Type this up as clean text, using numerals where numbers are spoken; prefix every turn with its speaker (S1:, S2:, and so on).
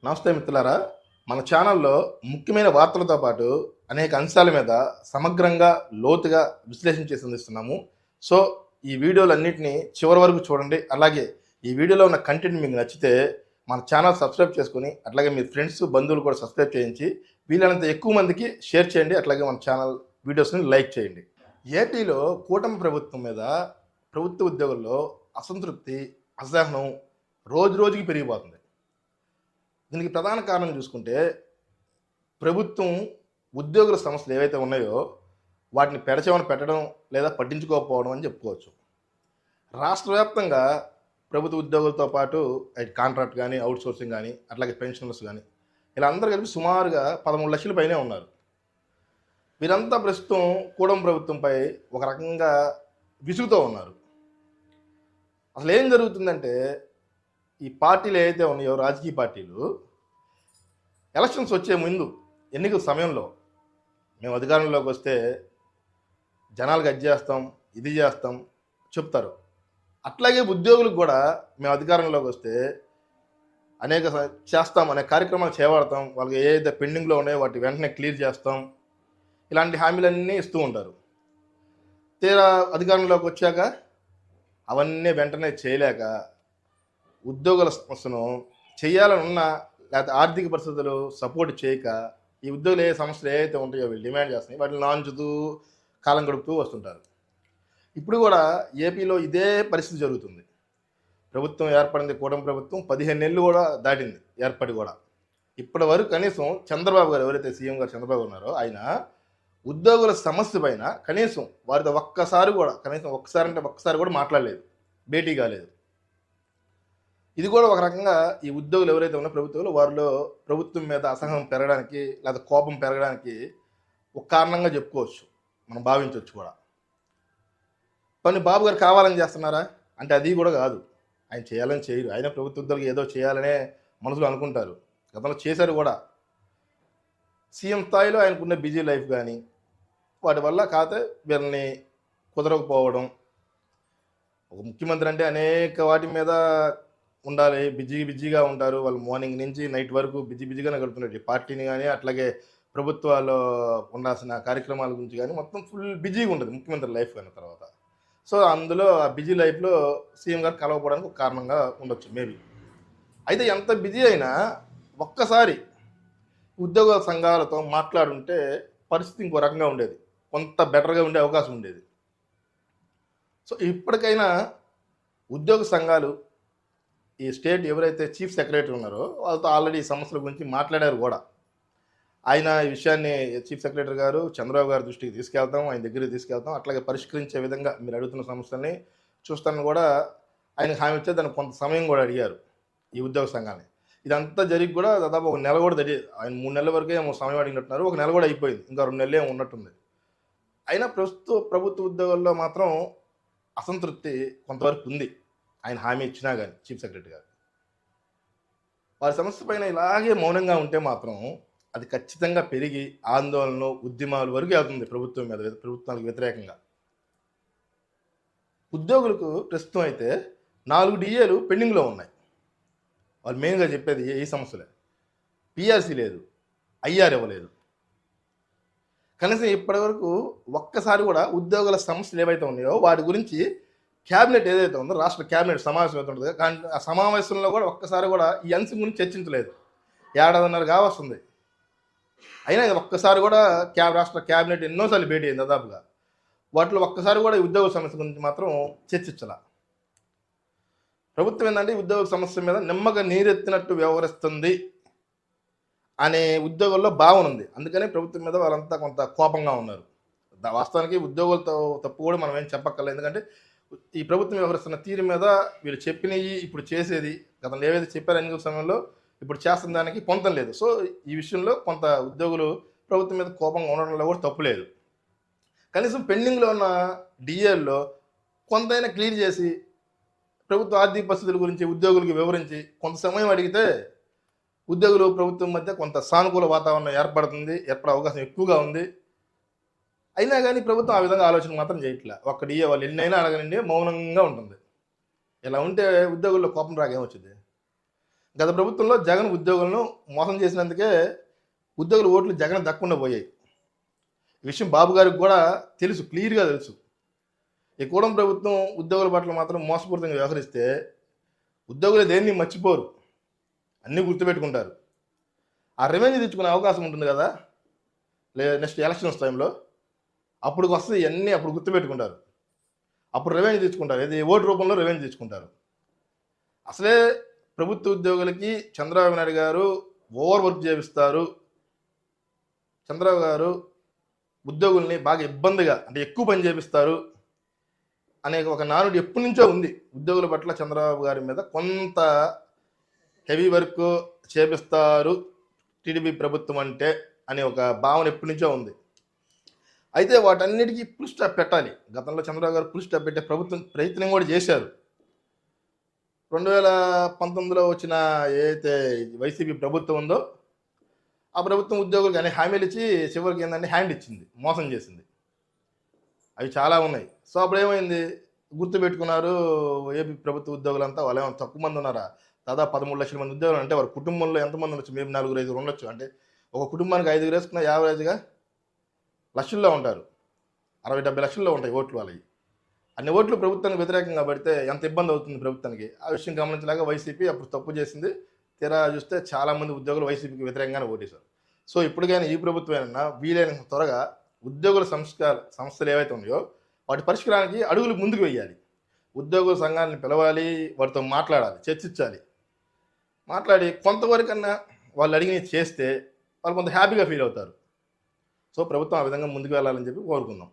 S1: నమస్తే మిత్రులారా. మన ఛానల్లో ముఖ్యమైన వార్తలతో పాటు అనేక అంశాల మీద సమగ్రంగా, లోతుగా విశ్లేషణ చేసి అందిస్తున్నాము. సో, ఈ వీడియోలన్నిటిని చివరి వరకు చూడండి. అలాగే ఈ వీడియోలో ఉన్న కంటెంట్ మీకు నచ్చితే మన ఛానల్ సబ్స్క్రైబ్ చేసుకొని, అట్లాగే మీ ఫ్రెండ్స్, బంధువులు కూడా సబ్స్క్రైబ్ చేయించి వీలైనంత ఎక్కువ మందికి షేర్ చేయండి. అట్లాగే మన ఛానల్ వీడియోస్ని లైక్ చేయండి. ఏపీలో కూటమి ప్రభుత్వం మీద ప్రభుత్వ ఉద్యోగుల్లో అసంతృప్తి, అసహనం రోజు రోజుకి పెరిగిపోతుంది. దీనికి ప్రధాన కారణం చూసుకుంటే ప్రభుత్వం ఉద్యోగుల సమస్యలు ఏవైతే ఉన్నాయో వాటిని పెడచెవిన పెట్టడం లేదా పట్టించుకోకపోవడం అని చెప్పుకోవచ్చు. రాష్ట్ర వ్యాప్తంగా ప్రభుత్వ ఉద్యోగులతో పాటు కాంట్రాక్ట్ కానీ, అవుట్సోర్సింగ్ కానీ, అట్లాగే పెన్షనర్స్ కానీ ఇలా అందరూ కలిపి సుమారుగా 13 లక్షల పైనే ఉన్నారు. వీరంతా ప్రస్తుతం కూటమి ప్రభుత్వంపై ఒక రకంగా విసుగుతూ ఉన్నారు. అసలు ఏం జరుగుతుందంటే ఈ పార్టీలు ఏవైతే ఉన్నాయో, రాజకీయ పార్టీలు ఎలక్షన్స్ వచ్చే ముందు, ఎన్నికల సమయంలో మేము అధికారంలోకి వస్తే జనాలకు అది చేస్తాం, ఇది చేస్తాం చెప్తారు. అట్లాగే ఉద్యోగులకు కూడా మేము అధికారంలోకి వస్తే అనేక చేస్తాం, అనే కార్యక్రమాలు చేపడతాం, వాళ్ళకి ఏదైతే పెండింగ్లో ఉన్నాయో వాటి వెంటనే క్లియర్ చేస్తాం, ఇలాంటి హామీలన్నీ ఇస్తూ ఉంటారు. తీరా అధికారంలోకి వచ్చాక అవన్నీ వెంటనే చేయలేక ఉద్యోగుల సమస్యను చేయాలని ఉన్న లేకపోతే ఆర్థిక పరిస్థితులు సపోర్ట్ చేయక ఈ ఉద్యోగులు ఏ సమస్యలు ఏవైతే ఉంటాయో వీళ్ళు డిమాండ్ చేస్తున్నాయి వాటిని నాంచుతూ కాలం గడుపుతూ వస్తుంటారు. ఇప్పుడు కూడా ఏపీలో ఇదే పరిస్థితి జరుగుతుంది. ప్రభుత్వం ఏర్పడింది, కూటమి ప్రభుత్వం 15 నెలలు కూడా దాటింది ఏర్పడి కూడా. ఇప్పటి వరకు కనీసం చంద్రబాబు గారు, ఎవరైతే సీఎం గారు చంద్రబాబు ఉన్నారో, ఆయన ఉద్యోగుల సమస్య పైన కనీసం వారితో ఒక్కసారి కూడా మాట్లాడలేదు, భేటీ కాలేదు. ఇది కూడా ఒక రకంగా ఈ ఉద్యోగులు ఎవరైతే ఉన్నారో ప్రభుత్వంలో వారిలో ప్రభుత్వం మీద అసహనం పెరగడానికి లేదా కోపం పెరగడానికి ఒక కారణంగా చెప్పుకోవచ్చు, మనం భావించవచ్చు కూడా. కానీ బాబు గారు కావాలని చేస్తున్నారా అంటే అది కూడా కాదు. ఆయన చేయాలని చేయరు. ఆయన ప్రభుత్వ ఉద్యోగులు ఏదో చేయాలనే మనసులో అనుకుంటారు. గతంలో చేశారు కూడా. సీఎం స్థాయిలో ఆయనకున్న బిజీ లైఫ్ కానీ వాటి వల్ల కాతే వీళ్ళని కుదరకపోవడం. ఒక ముఖ్యమంత్రి అంటే అనేక వాటి మీద ఉండాలి, బిజీగా ఉంటారు. వాళ్ళు మార్నింగ్ నుంచి నైట్ వరకు బిజీగానే గడుపుతున్నారు. పార్టీని కానీ అట్లాగే ప్రభుత్వాల్లో ఉండాల్సిన కార్యక్రమాల గురించి కానీ మొత్తం ఫుల్ బిజీగా ఉంటుంది ముఖ్యమంత్రి లైఫ్ అయిన తర్వాత. సో అందులో ఆ బిజీ లైఫ్లో సీఎం గారు కలవకపోవడానికి ఒక కారణంగా ఉండొచ్చు మేబీ. అయితే ఎంత బిజీ అయినా ఒక్కసారి ఉద్యోగ సంఘాలతో మాట్లాడుంటే పరిస్థితి ఇంకో రకంగా ఉండేది, కొంత బెటర్గా ఉండే అవకాశం ఉండేది. సో ఇప్పటికైనా ఉద్యోగ సంఘాలు, ఈ స్టేట్ ఎవరైతే చీఫ్ సెక్రటరీ ఉన్నారో వాళ్ళతో ఆల్రెడీ ఈ సమస్యల గురించి మాట్లాడారు కూడా. ఆయన ఈ విషయాన్ని చీఫ్ సెక్రటరీ గారు చంద్రబాబు గారి దృష్టికి తీసుకెళ్తాం, ఆయన దగ్గరికి తీసుకెళ్తాం, అట్లాగే పరిష్కరించే విధంగా మీరు అడుగుతున్న సమస్యల్ని చూస్తాను కూడా ఆయనకు హామీ ఇచ్చే దానికి కొంత సమయం కూడా అడిగారు ఈ ఉద్యోగ సంఘాన్ని. ఇదంతా జరిగి కూడా దాదాపు ఒక నెల కూడా ఆయన 3 నెలల వరకే ఏమో సమయం అడిగినట్టున్నారు. ఒక నెల కూడా అయిపోయింది, ఇంకా 2 నెలలు ఏమో ఉన్నట్టుంది. అయినా ప్రభుత్వ ఉద్యోగాల్లో మాత్రం అసంతృప్తి కొంతవరకు ఉంది. ఆయన హామీ ఇచ్చినా కానీ చీఫ్ సెక్రటరీ గారు వారి సమస్య పైన ఇలాగే మౌనంగా ఉంటే మాత్రం అది ఖచ్చితంగా పెరిగి ఆందోళనలు, ఉద్యమాలు వరకు వెళ్తుంది ప్రభుత్వం మీద, ప్రభుత్వానికి వ్యతిరేకంగా. ఉద్యోగులకు ప్రస్తుతం అయితే 4 డిఏలు పెండింగ్లో ఉన్నాయి. వాళ్ళు మెయిన్గా చెప్పేది ఈ సమస్యలే. పిఆర్సీ లేదు, ఐఆర్ ఇవ్వలేదు. కనీసం ఇప్పటివరకు ఒక్కసారి కూడా ఉద్యోగుల సమస్యలు ఏవైతే ఉన్నాయో వాటి గురించి క్యాబినెట్ ఏదైతే ఉందో, రాష్ట్ర క్యాబినెట్ సమావేశం అయితే ఉంటుంది కానీ ఆ సమావేశంలో కూడా ఒక్కసారి కూడా ఈ అంశం గురించి చర్చించలేదు. 1.5 కావస్తుంది. అయినా ఒక్కసారి కూడా రాష్ట్ర క్యాబినెట్ ఎన్నోసార్లు భేటీ అయింది దాదాపుగా. వాటిలో ఒక్కసారి కూడా ఈ ఉద్యోగ సమస్య గురించి మాత్రం చర్చించాల. ప్రభుత్వం ఏంటంటే ఉద్యోగ సమస్య మీద నిమ్మగా నీరెత్తినట్టు వ్యవహరిస్తుంది అనే ఉద్యోగుల్లో భావన ఉంది. అందుకనే ప్రభుత్వం మీద వాళ్ళంతా కొంత కోపంగా ఉన్నారు. వాస్తవానికి ఉద్యోగులతో తప్పు కూడా మనం ఏం చెప్పక్కర్లేదు. ఎందుకంటే ఈ ప్రభుత్వం వ్యవహరిస్తున్న తీరు మీద వీళ్ళు చెప్పినవి ఇప్పుడు చేసేది, గతంలో ఏవైతే చెప్పారో ఎన్నికల సమయంలో ఇప్పుడు చేస్తున్న దానికి పొంతం లేదు. సో ఈ విషయంలో కొంత ఉద్యోగులు ప్రభుత్వం మీద కోపంగా ఉండడంలో కూడా తప్పు లేదు. కనీసం పెండింగ్లో ఉన్న డిఏల్లో కొంతైనా క్లియర్ చేసి ప్రభుత్వ ఆర్థిక పరిస్థితుల గురించి ఉద్యోగులకు వివరించి కొంత సమయం అడిగితే ఉద్యోగులు ప్రభుత్వం మధ్య కొంత సానుకూల వాతావరణం ఏర్పడే అవకాశం ఎక్కువగా ఉంది. అయినా కానీ ప్రభుత్వం ఆ విధంగా ఆలోచన మాత్రం చేయట్లే. ఒక్క డిఏ వాళ్ళు ఎన్నైనా అడగనండి మౌనంగా ఉంటుంది. ఇలా ఉంటే ఉద్యోగుల్లో కోపం రాకేమొచ్చింది. గత ప్రభుత్వంలో జగన్ ఉద్యోగులను మోసం చేసినందుకే ఉద్యోగుల ఓట్లు జగన్ దక్కకుండా పోయాయి. ఈ విషయం బాబు గారికి కూడా తెలుసు, క్లియర్గా తెలుసు. ఈ కూడం ప్రభుత్వం ఉద్యోగుల పట్ల మాత్రం మోసపూరితంగా వ్యవహరిస్తే ఉద్యోగులు దేన్ని మర్చిపోరు, అన్నీ గుర్తుపెట్టుకుంటారు. ఆ రెవెన్యూ తెచ్చుకునే అవకాశం ఉంటుంది కదా నెక్స్ట్ ఎలక్షన్స్ టైంలో, అప్పుడు వస్తుంది ఇవన్నీ, అప్పుడు గుర్తుపెట్టుకుంటారు. అప్పుడు రెవెన్యూ తెచ్చుకుంటారు, ఇది ఓటు రూపంలో రెవెన్యూ తెచ్చుకుంటారు. అసలే ప్రభుత్వ ఉద్యోగులకి చంద్రబాబు నాయుడు గారు ఓవర్ వర్క్ చేపిస్తారు, చంద్రబాబు గారు ఉద్యోగుల్ని బాగా ఇబ్బందిగా అంటే ఎక్కువ పని చేపిస్తారు అనే ఒక నానుడి ఎప్పటి నుంచో ఉంది. ఉద్యోగుల పట్ల చంద్రబాబు గారి మీద కొంత హెవీ వర్క్ చేపిస్తారు టీడీపీ ప్రభుత్వం అంటే అనే ఒక భావన ఎప్పటి నుంచో ఉంది. అయితే వాటన్నిటికీ ఫుల్ స్టాప్ పెట్టాలి. గతంలో చంద్రబాబు గారు ఫుల్ స్టాప్ పెట్టే ప్రయత్నం కూడా చేశారు. 2019లో వచ్చిన ఏదైతే వైసీపీ ప్రభుత్వం ఉందో ఆ ప్రభుత్వం ఉద్యోగులకు అనే హామీలు ఇచ్చి చివరికి ఏంటంటే హ్యాండ్ ఇచ్చింది, మోసం చేసింది. అవి చాలా ఉన్నాయి. సో అప్పుడు ఏమైంది, గుర్తుపెట్టుకున్నారు ఏపీ ప్రభుత్వ ఉద్యోగులంతా. వాళ్ళు ఏమైనా తక్కువ మంది ఉన్నారా? దాదాపు 13 లక్షల మంది ఉద్యోగులు. అంటే వారి కుటుంబంలో ఎంతమంది ఉండొచ్చు? మేము 4-5 ఉండొచ్చు. అంటే ఒక కుటుంబానికి 5 వేసుకున్న యావరేజ్గా లక్షల్లో ఉంటారు, 60-70 లక్షల్లో ఉంటాయి ఓట్లు వాళ్ళవి. అన్ని ఓట్లు ప్రభుత్వానికి వ్యతిరేకంగా పడితే ఎంత ఇబ్బంది అవుతుంది ప్రభుత్వానికి. ఆ విషయం గమనించలేక వైసీపీ అప్పుడు తప్పు చేసింది. తీరా చూస్తే చాలామంది ఉద్యోగులు వైసీపీకి వ్యతిరేకంగానే ఓటేశారు. సో ఇప్పటికైనా ఈ ప్రభుత్వమైనా వీలైనంత త్వరగా ఉద్యోగుల సంస్థలు ఏవైతే ఉన్నాయో వాటి పరిష్కారానికి అడుగులు ముందుకు వేయాలి. ఉద్యోగుల సంఘాన్ని పిలవాలి, వాటితో మాట్లాడాలి, చర్చించాలి. మాట్లాడి కొంతవరకన్నా వాళ్ళు అడిగినవి చేస్తే వాళ్ళు కొంత హ్యాపీగా ఫీల్ అవుతారు. సో ప్రభుత్వం ఆ విధంగా ముందుకు వెళ్ళాలని చెప్పి కోరుకుందాం.